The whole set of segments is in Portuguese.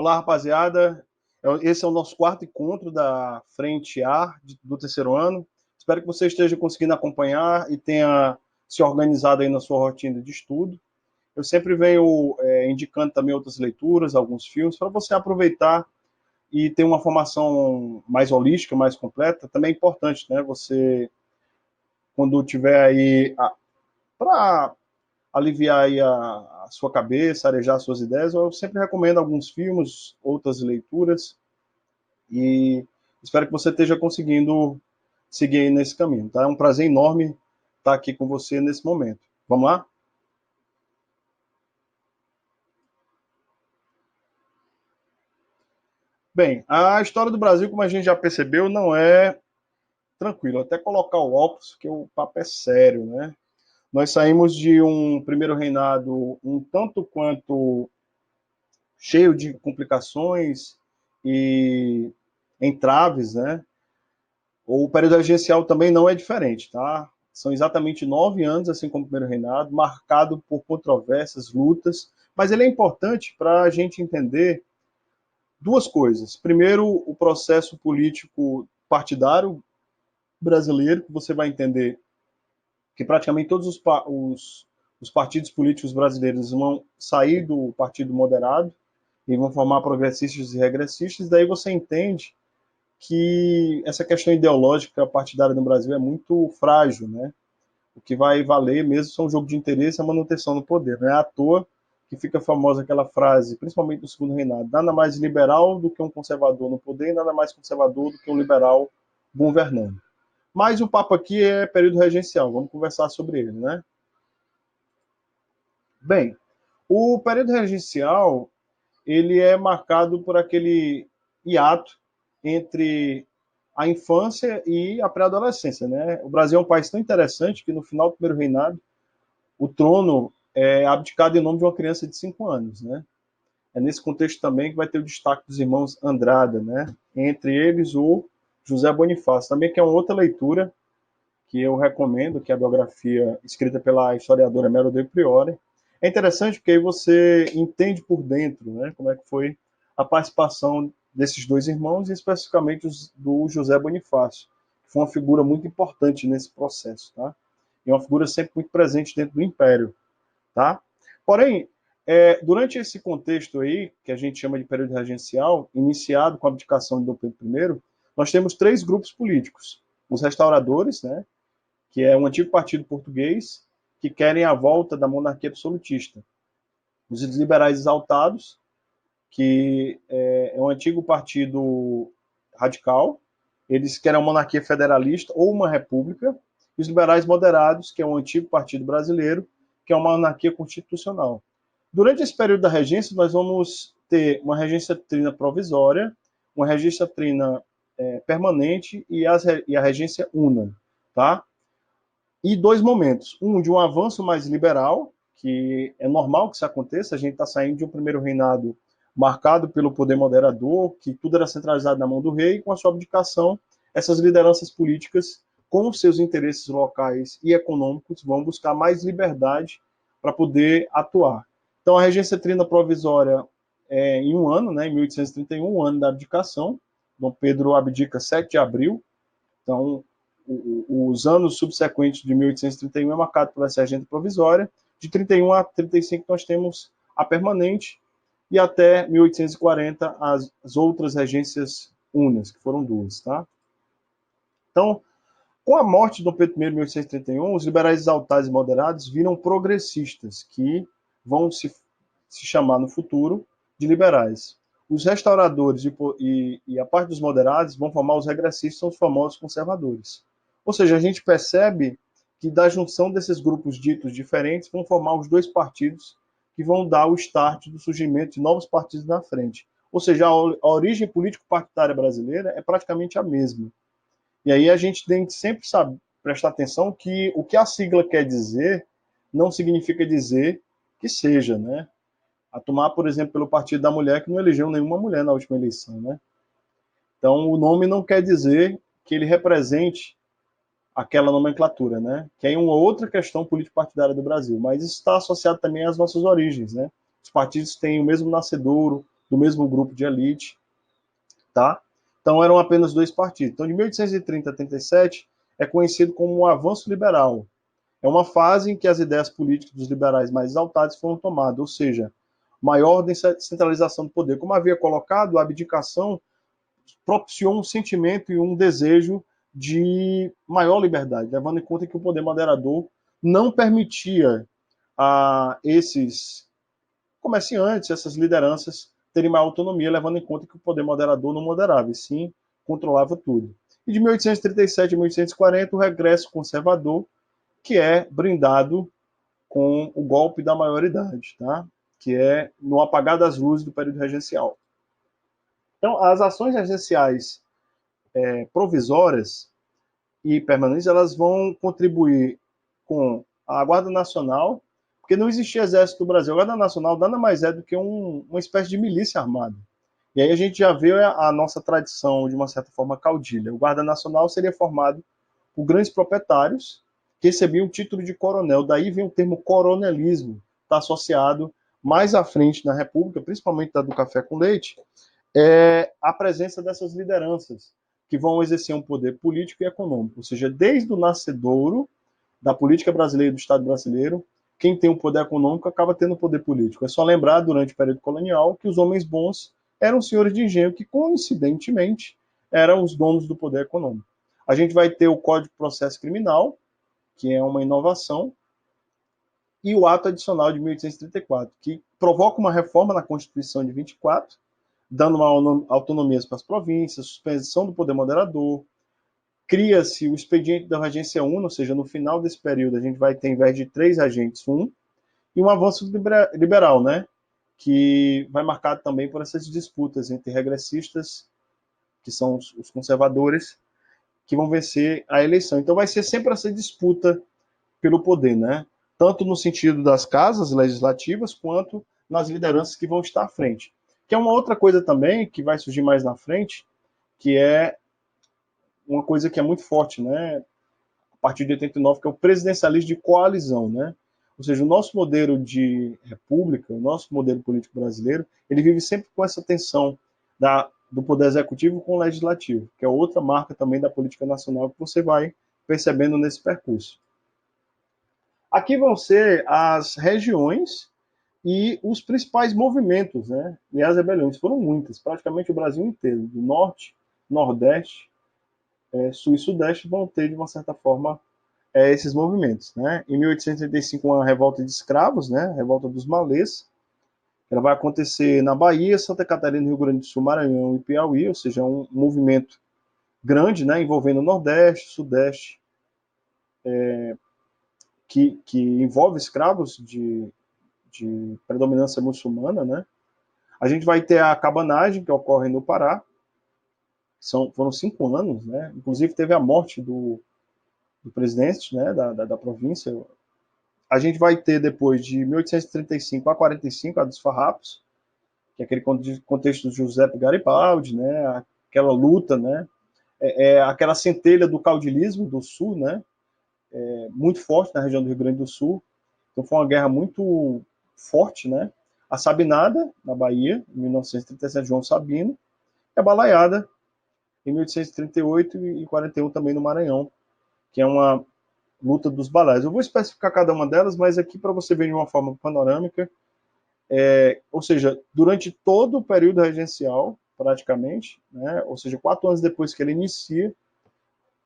Olá, rapaziada. Esse é o nosso quarto encontro da Frente A do terceiro ano. Espero que você esteja conseguindo acompanhar e tenha se organizado aí na sua rotina de estudo. Eu sempre venho indicando também outras leituras, alguns filmes, para você aproveitar e ter uma formação mais holística, mais completa. Também é importante, né? Você, quando tiver aí para aliviar aí a sua cabeça, arejar suas ideias, eu sempre recomendo alguns filmes, outras leituras, e espero que você esteja conseguindo seguir aí nesse caminho, tá? É um prazer enorme estar aqui com você nesse momento. Vamos lá? Bem, a história do Brasil, como a gente já percebeu, não é tranquilo. Até colocar o óculos, que o papo é sério, né? Nós saímos de um primeiro reinado um tanto quanto cheio de complicações e entraves, né? O período regencial também não é diferente, tá? São exatamente 9 anos, assim como o primeiro reinado, marcado por controvérsias, lutas, mas ele é importante para a gente entender duas coisas. Primeiro, o processo político partidário brasileiro, que você vai entender que praticamente todos os partidos políticos brasileiros vão sair do Partido Moderado e vão formar progressistas e regressistas, daí você entende que essa questão ideológica partidária no Brasil é muito frágil, né? O que vai valer mesmo são um jogo de interesse e a manutenção do poder. Não é à toa que fica famosa aquela frase, principalmente no segundo reinado, nada mais liberal do que um conservador no poder e nada mais conservador do que um liberal governando. Mas o papo aqui é período regencial, vamos conversar sobre ele, né? Bem, o período regencial, ele é marcado por aquele hiato entre a infância e a pré-adolescência, né? O Brasil é um país tão interessante que no final do primeiro reinado, o trono é abdicado em nome de uma criança de 5 anos, né? É nesse contexto também que vai ter o destaque dos irmãos Andrada, né? Entre eles o José Bonifácio, também que é uma outra leitura que eu recomendo, que é a biografia escrita pela historiadora Melody Priori. É interessante porque aí você entende por dentro, né, como é que foi a participação desses dois irmãos, e especificamente do José Bonifácio, que foi uma figura muito importante nesse processo, tá? E uma figura sempre muito presente dentro do Império, tá? Porém, durante esse contexto aí, que a gente chama de período regencial, iniciado com a abdicação de Dom Pedro I, nós temos três grupos políticos. Os restauradores, né, que é um antigo partido português, que querem a volta da monarquia absolutista. Os liberais exaltados, que é um antigo partido radical, eles querem uma monarquia federalista ou uma república. E os liberais moderados, que é um antigo partido brasileiro, que é uma monarquia constitucional. Durante esse período da regência, nós vamos ter uma regência trina provisória, uma regência trina permanente e a regência una, tá? E dois momentos. Um de um avanço mais liberal, que é normal que isso aconteça, a gente está saindo de um primeiro reinado marcado pelo poder moderador, que tudo era centralizado na mão do rei, e com a sua abdicação, essas lideranças políticas, com os seus interesses locais e econômicos, vão buscar mais liberdade para poder atuar. Então, a regência trina provisória em um ano, né, em 1831, um ano da abdicação. Dom Pedro abdica 7 de abril, então os anos subsequentes de 1831 é marcado por essa regência provisória. De 31 a 35 nós temos a permanente, e até 1840 as outras regências unas, que foram duas, tá? Então, com a morte de Dom Pedro I em 1831, os liberais exaltados e moderados viram progressistas, que vão se chamar no futuro de liberais. Os restauradores e a parte dos moderados vão formar os regressistas, são os famosos conservadores. Ou seja, a gente percebe que da junção desses grupos ditos diferentes vão formar os dois partidos que vão dar o start do surgimento de novos partidos na frente. Ou seja, a origem político-partidária brasileira é praticamente a mesma. E aí a gente tem que sempre prestar atenção que o que a sigla quer dizer não significa dizer que seja, né? A tomar, por exemplo, pelo Partido da Mulher, que não elegeu nenhuma mulher na última eleição, né? Então, o nome não quer dizer que ele represente aquela nomenclatura, né? Que é uma outra questão político-partidária do Brasil, mas isso está associado também às nossas origens, né? Os partidos têm o mesmo nascedouro, do mesmo grupo de elite, tá? Então eram apenas dois partidos. Então de 1830 a 37 é conhecido como o avanço liberal. É uma fase em que as ideias políticas dos liberais mais exaltadas foram tomadas, ou seja, maior descentralização do poder. Como havia colocado, a abdicação propiciou um sentimento e um desejo de maior liberdade, levando em conta que o poder moderador não permitia a esses comerciantes, essas lideranças, terem maior autonomia, levando em conta que o poder moderador não moderava, e sim controlava tudo. E de 1837 a 1840, o regresso conservador, que é brindado com o golpe da maioridade, tá? Que é no apagar das luzes do período regencial. Então, as ações regenciais provisórias e permanentes, elas vão contribuir com a Guarda Nacional, porque não existia exército do Brasil. A Guarda Nacional nada mais é do que uma espécie de milícia armada. E aí a gente já vê a nossa tradição, de uma certa forma, caudilha. O Guarda Nacional seria formado por grandes proprietários que recebiam o título de coronel. Daí vem o termo coronelismo, está associado mais à frente na República, principalmente da do café com leite, a presença dessas lideranças que vão exercer um poder político e econômico. Ou seja, desde o nascedouro da política brasileira e do Estado brasileiro, quem tem o poder econômico acaba tendo o poder político. É só lembrar, durante o período colonial, que os homens bons eram senhores de engenho que, coincidentemente, eram os donos do poder econômico. A gente vai ter o Código de Processo Criminal, que é uma inovação, e o Ato Adicional de 1834, que provoca uma reforma na Constituição de 24, dando uma autonomia para as províncias, suspensão do poder moderador, cria-se o expediente da regência 1, ou seja, no final desse período a gente vai ter, em vez de 3 agentes, 1, e um avanço liberal, né? Que vai marcado também por essas disputas entre regressistas, que são os conservadores, que vão vencer a eleição. Então vai ser sempre essa disputa pelo poder, né? Tanto no sentido das casas legislativas, quanto nas lideranças que vão estar à frente. Que é uma outra coisa também, que vai surgir mais na frente, que é uma coisa que é muito forte, né? A partir de 89, que é o presidencialismo de coalizão, né? Ou seja, o nosso modelo de república, o nosso modelo político brasileiro, ele vive sempre com essa tensão do poder executivo com o legislativo, que é outra marca também da política nacional que você vai percebendo nesse percurso. Aqui vão ser as regiões e os principais movimentos, né? E as rebeliões foram muitas, praticamente o Brasil inteiro, do norte, nordeste, sul e sudeste vão ter, de uma certa forma, esses movimentos, né? Em 1835, uma revolta de escravos, né? A revolta dos malês. Ela vai acontecer na Bahia, Santa Catarina, Rio Grande do Sul, Maranhão e Piauí, ou seja, um movimento grande, né? Envolvendo o Nordeste, Sudeste, que envolve escravos de predominância muçulmana, né? A gente vai ter a cabanagem, que ocorre no Pará, foram 5 anos, né? Inclusive teve a morte do presidente, né, da província. A gente vai ter depois de 1835 a 45 a dos farrapos, que é aquele contexto do Giuseppe Garibaldi, né? Aquela luta, né? Aquela centelha do caudilismo do Sul, né? Muito forte na região do Rio Grande do Sul. Então foi uma guerra muito forte, né? A Sabinada, na Bahia, em 1937, João Sabino, e a Balaiada, em 1838 e 41 também no Maranhão, que é uma luta dos balaios. Eu vou especificar cada uma delas, mas aqui para você ver de uma forma panorâmica, ou seja, durante todo o período regencial, praticamente, né? Ou seja, 4 anos depois que ele inicia,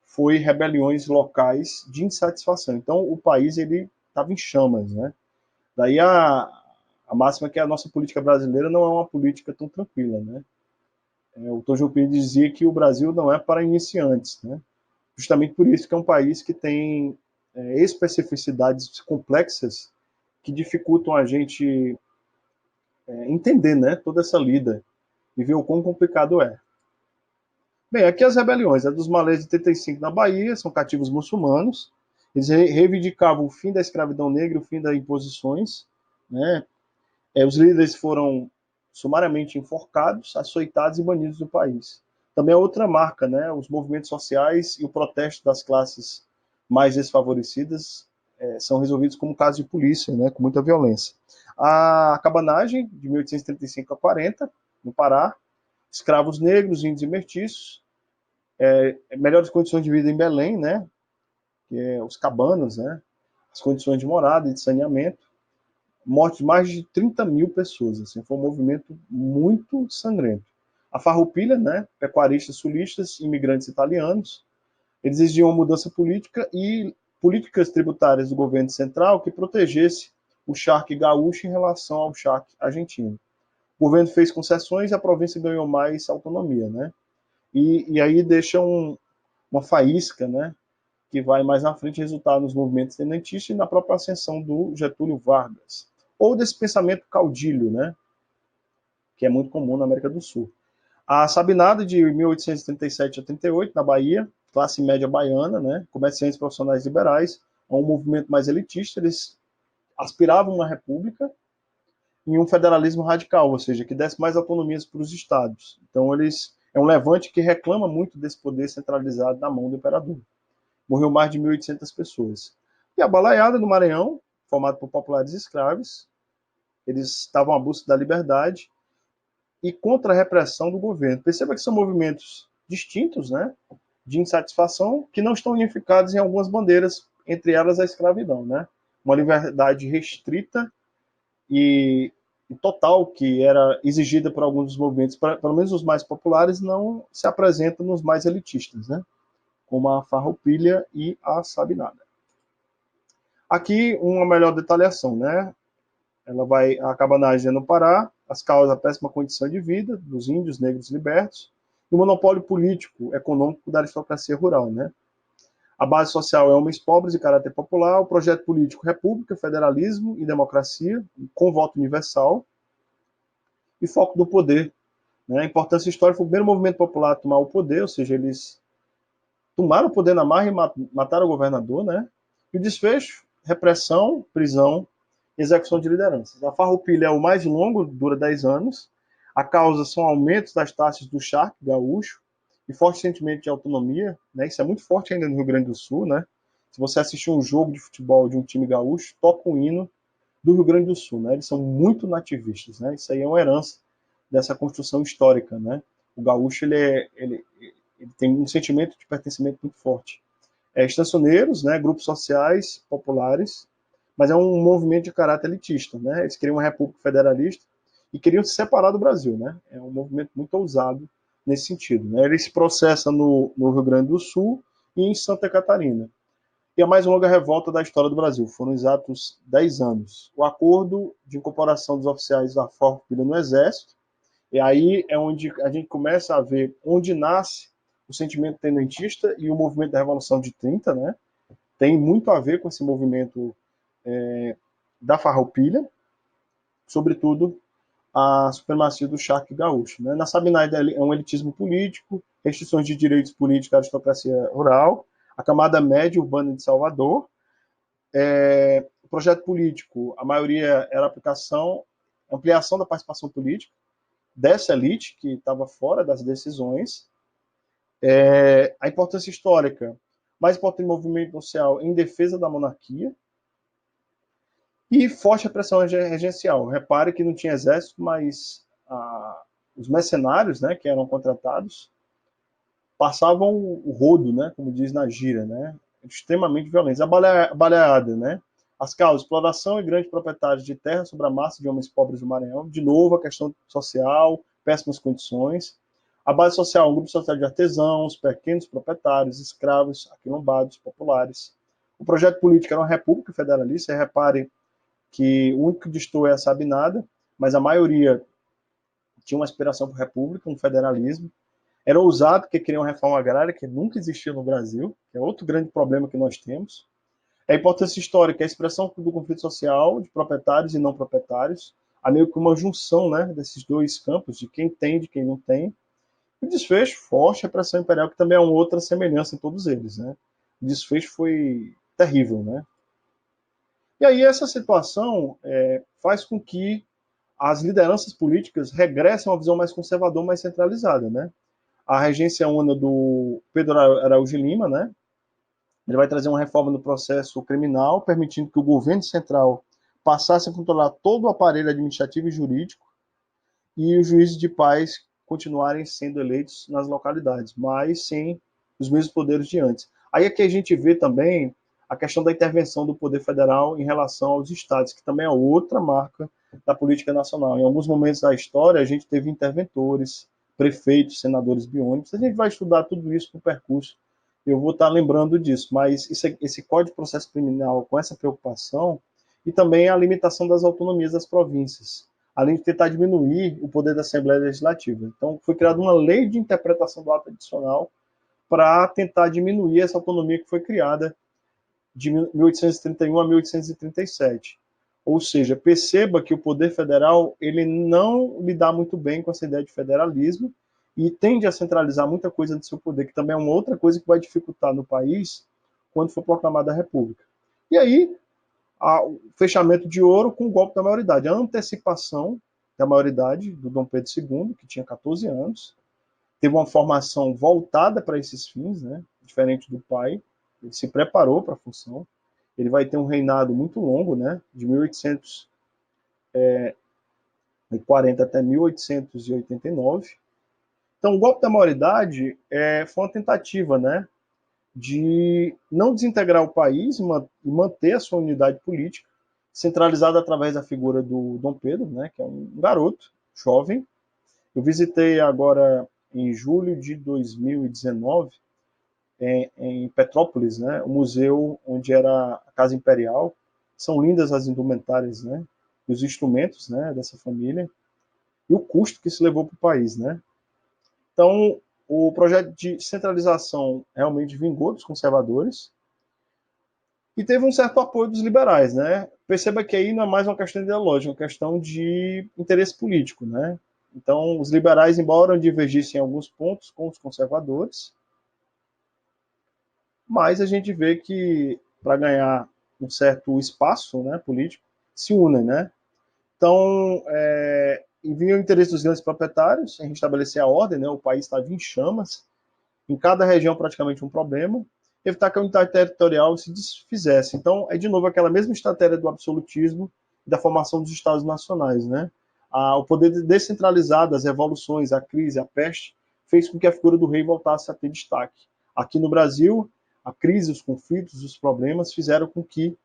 foi rebeliões locais de insatisfação. Então o país ele estava em chamas, né? Daí a máxima é que a nossa política brasileira não é uma política tão tranquila, né? O Tom Jobim dizia que o Brasil não é para iniciantes, né? Justamente por isso que é um país que tem especificidades complexas que dificultam a gente entender, né, toda essa lida e ver o quão complicado é. Bem, aqui as rebeliões, a dos malês de 85 na Bahia, são cativos muçulmanos, eles reivindicavam o fim da escravidão negra, o fim das imposições, né? Os líderes foram sumariamente enforcados, açoitados e banidos do país. Também é outra marca, né? Os movimentos sociais e o protesto das classes mais desfavorecidas são resolvidos como caso de polícia, né? Com muita violência. A cabanagem, de 1835 a 40, no Pará, escravos negros, índios e mestiços, melhores condições de vida em Belém, né, que é os cabanas, né, as condições de morada e de saneamento, morte de mais de 30 mil pessoas, assim, foi um movimento muito sangrento. A Farroupilha, né, pecuaristas sulistas, imigrantes italianos, eles exigiam uma mudança política e políticas tributárias do governo central que protegesse o charque gaúcho em relação ao charque argentino. O governo fez concessões e a província ganhou mais autonomia, né? E aí deixa uma faísca, né? Que vai mais na frente resultar nos movimentos tenentistas e na própria ascensão do Getúlio Vargas. Ou desse pensamento caudilho, né? Que é muito comum na América do Sul. A Sabinada, de 1837 a 38, na Bahia, classe média baiana, né? Comerciantes profissionais liberais, é um movimento mais elitista, eles aspiravam uma república e um federalismo radical, ou seja, que desse mais autonomias para os estados. Então, é um levante que reclama muito desse poder centralizado na mão do imperador. Morreu mais de 1.800 pessoas. E a Balaiada, no Maranhão, formada por populares escravos, eles estavam à busca da liberdade e contra a repressão do governo. Perceba que são movimentos distintos, né, de insatisfação, que não estão unificados em algumas bandeiras, entre elas a escravidão, né? Uma liberdade restrita e total que era exigida por alguns dos movimentos, pelo menos os mais populares, não se apresenta nos mais elitistas, né? Como a Farroupilha e a Sabinada. Aqui uma melhor detalhação, né? Ela vai a cabanagem no Pará, as causas da péssima condição de vida dos índios negros libertos e o monopólio político econômico da aristocracia rural, né? A base social é homens pobres de caráter popular, o projeto político república, federalismo e democracia, com voto universal e foco do poder. Né? A importância histórica foi o primeiro movimento popular a tomar o poder, ou seja, eles tomaram o poder na marra e mataram o governador, né? E o desfecho, repressão, prisão e execução de lideranças. A Farroupilha é o mais longo, dura 10 anos. A causa são aumentos das taxas do charque gaúcho e forte sentimento de autonomia, né? Isso é muito forte ainda no Rio Grande do Sul, né? Se você assistir um jogo de futebol de um time gaúcho, toca o hino do Rio Grande do Sul, né? Eles são muito nativistas, né? Isso aí é uma herança dessa construção histórica, né? O gaúcho, ele tem um sentimento de pertencimento muito forte. Estacioneiros, né? Grupos sociais, populares, mas é um movimento de caráter elitista, né? Eles queriam uma república federalista e queriam se separar do Brasil, né? É um movimento muito ousado nesse sentido, né? Ele se processa no Rio Grande do Sul e em Santa Catarina. E a mais longa revolta da história do Brasil, foram exatos 10 anos. O acordo de incorporação dos oficiais da Farroupilha no Exército, e aí é onde a gente começa a ver onde nasce o sentimento tenentista e o movimento da Revolução de 30, né? Tem muito a ver com esse movimento da Farroupilha, sobretudo a supremacia do charque gaúcho. Né? Na Sabinada é um elitismo político, restrições de direitos políticos à aristocracia rural, a camada média urbana de Salvador. O projeto político, a maioria era ampliação da participação política dessa elite que estava fora das decisões. A importância histórica, mais importante movimento social em defesa da monarquia, e forte repressão regencial. Repare que não tinha exército, mas os mercenários, né, que eram contratados, passavam o rodo, né, como diz na gíria, né, extremamente violentos. A baleada, né, as causas, exploração e grandes proprietários de terra sobre a massa de homens pobres do Maranhão, de novo a questão social, péssimas condições. A base social, um grupo social de artesãos, pequenos proprietários, escravos, aquilombados, populares. O projeto político era uma república federalista, repare que o único que distou é a Sabinada, mas a maioria tinha uma aspiração por república, um federalismo. Era ousado porque queria uma reforma agrária que nunca existiu no Brasil, que é outro grande problema que nós temos. A importância histórica, a expressão do conflito social de proprietários e não proprietários, há meio que uma junção, né, desses dois campos, de quem tem e de quem não tem. E o desfecho, forte, repressão imperial, que também é uma outra semelhança em todos eles. Né? O desfecho foi terrível, né? E aí essa situação faz com que as lideranças políticas regressem a uma visão mais conservadora, mais centralizada, né? A regência una do Pedro Araújo Lima, né? Ele vai trazer uma reforma no processo criminal, permitindo que o governo central passasse a controlar todo o aparelho administrativo e jurídico, e os juízes de paz continuarem sendo eleitos nas localidades, mas sem os mesmos poderes de antes. Aí é que a gente vê também a questão da intervenção do poder federal em relação aos estados, que também é outra marca da política nacional. Em alguns momentos da história, a gente teve interventores, prefeitos, senadores biônicos. A gente vai estudar tudo isso no percurso. Eu vou estar lembrando disso, mas esse Código de Processo Criminal com essa preocupação e também a limitação das autonomias das províncias, além de tentar diminuir o poder da Assembleia Legislativa. Então, foi criada uma lei de interpretação do ato adicional para tentar diminuir essa autonomia que foi criada de 1831 a 1837. Ou seja, perceba que o poder federal ele não lidar muito bem com essa ideia de federalismo e tende a centralizar muita coisa do seu poder, que também é uma outra coisa que vai dificultar no país quando for proclamada a República. E aí, o fechamento de ouro com o golpe da maioridade, a antecipação da maioridade do Dom Pedro II, que tinha 14 anos, teve uma formação voltada para esses fins, né, diferente do pai, ele se preparou para a função, ele vai ter um reinado muito longo, né, de 1840 até 1889. Então, o golpe da maioridade foi uma tentativa, né, de não desintegrar o país e manter a sua unidade política, centralizada através da figura do Dom Pedro, né, que é um garoto, jovem. Eu visitei agora, em julho de 2019, em Petrópolis, né, o museu onde era a Casa Imperial. São lindas as indumentárias, né, os instrumentos, né, dessa família, e o custo que se levou para o país, né. Então, o projeto de centralização realmente vingou dos conservadores e teve um certo apoio dos liberais, né. Perceba que aí não é mais uma questão ideológica, é uma questão de interesse político, né. Então, os liberais, embora divergissem em alguns pontos com os conservadores, mas a gente vê que para ganhar um certo espaço, né, político, se unem, né. Então, envia o interesse dos grandes proprietários em restabelecer a ordem, né, o país estava em chamas, em cada região praticamente um problema, evitar que a unidade territorial se desfizesse. Então, é de novo aquela mesma estratégia do absolutismo e da formação dos estados nacionais, né. O poder descentralizado, as revoluções, a crise, a peste, fez com que a figura do rei voltasse a ter destaque. Aqui no Brasil, a crise, os conflitos, os problemas fizeram com que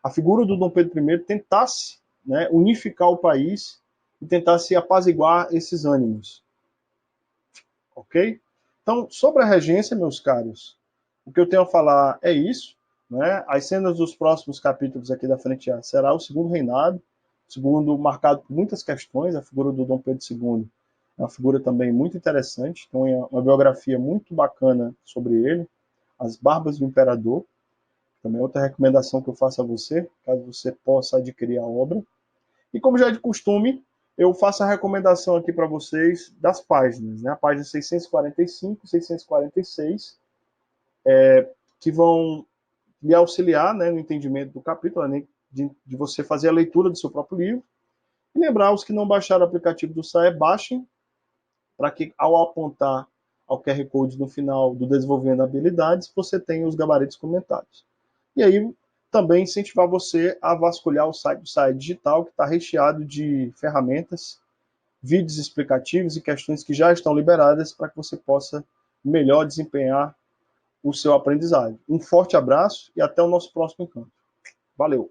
a figura do Dom Pedro I tentasse, né, unificar o país e tentasse apaziguar esses ânimos. Ok? Então, sobre a regência, meus caros, o que eu tenho a falar é isso. Né? As cenas dos próximos capítulos aqui da frente será o segundo reinado, segundo marcado por muitas questões. A figura do Dom Pedro II é uma figura também muito interessante, então é uma biografia muito bacana sobre ele. As Barbas do Imperador, também é outra recomendação que eu faço a você, caso você possa adquirir a obra. E como já é de costume, eu faço a recomendação aqui para vocês das páginas, né? A página 645 e 646, que vão lhe auxiliar, né, no entendimento do capítulo, né, de você fazer a leitura do seu próprio livro. E lembrar, os que não baixaram o aplicativo do SAE, baixem, para que ao apontar ao QR Code no final do Desenvolvendo Habilidades, você tenha os gabaritos comentados. E aí, também incentivar você a vasculhar o site do SAE Digital, que está recheado de ferramentas, vídeos explicativos e questões que já estão liberadas para que você possa melhor desempenhar o seu aprendizado. Um forte abraço e até o nosso próximo encontro. Valeu!